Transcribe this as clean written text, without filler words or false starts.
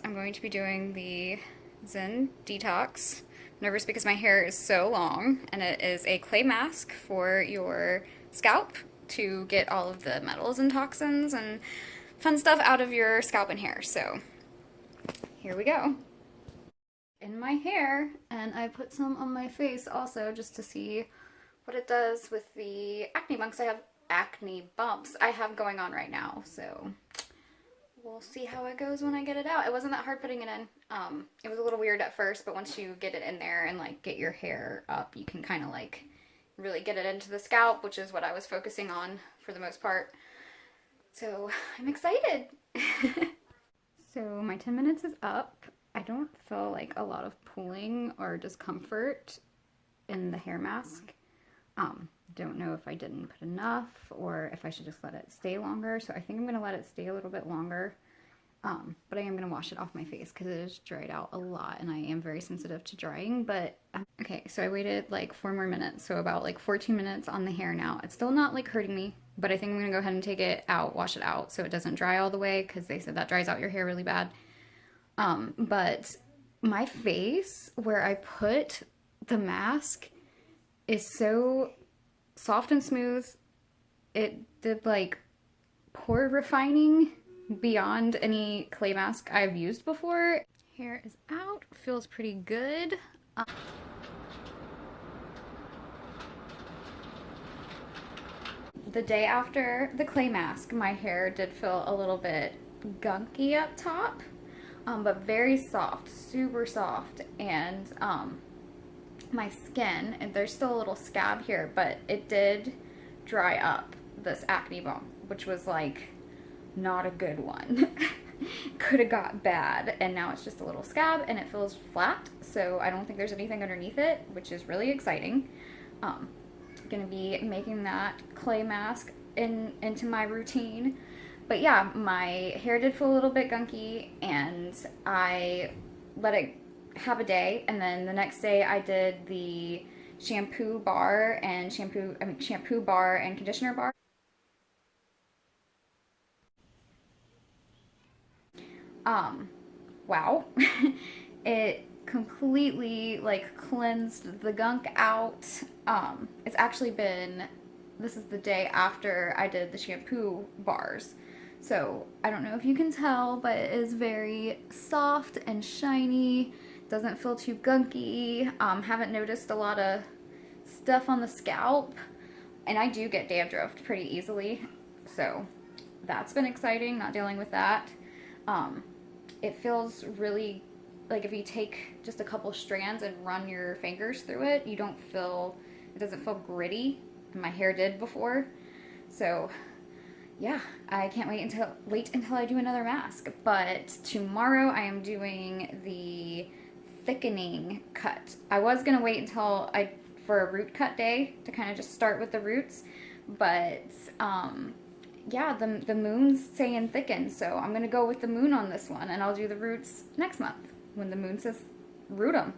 I'm going to be doing the Zen Detox. I'm nervous because my hair is so long, and it is a clay mask for your scalp to get all of the metals and toxins and fun stuff out of your scalp and hair. So here we go. In my hair, and I put some on my face also just to see what it does with the acne bumps I have going on right now. So we'll see how it goes when I get it out. It wasn't that hard putting it in. It was a little weird at first, but once you get it in there and like get your hair up, you can kind of like really get it into the scalp, which is what I was focusing on for the most part. So I'm excited. So my 10 minutes is up. I don't feel like a lot of pulling or discomfort in the hair mask. Don't know if I didn't put enough or if I should just let it stay longer. So I think I'm going to let it stay a little bit longer. But I am going to wash it off my face because it is dried out a lot and I am very sensitive to drying. But okay, so I waited like 4 more minutes. So about like 14 minutes on the hair now. It's still not like hurting me, but I think I'm going to go ahead and take it out, wash it out so it doesn't dry all the way because they said that dries out your hair really bad. But my face where I put the mask is so soft and smooth. It did like pore refining beyond any clay mask I've used before. Hair is out, feels pretty good. The day after the clay mask, my hair did feel a little bit gunky up top, but very soft, super soft, and my skin, and there's still a little scab here, but it did dry up this acne bump, which was like not a good one. Could have got bad, and now it's just a little scab and it feels flat, so I don't think there's anything underneath it, which is really exciting. Gonna be making that clay mask into my routine. But yeah, my hair did feel a little bit gunky and I let it have a day, and then the next day I did the shampoo bar and conditioner bar. Wow. It completely like cleansed the gunk out. It's actually been, this is the day after I did the shampoo bars. So I don't know if you can tell, but it is very soft and shiny. Doesn't feel too gunky. Haven't noticed a lot of stuff on the scalp. And I do get dandruff pretty easily. So that's been exciting, not dealing with that. It feels really, like if you take just a couple strands and run your fingers through it, it doesn't feel gritty. My hair did before. So yeah, I can't wait until I do another mask. But tomorrow I am doing the thickening cut. I was gonna wait until for a root cut day to kind of just start with the roots, but yeah, the moon's saying thicken, so I'm gonna go with the moon on this one, and I'll do the roots next month when the moon says root them.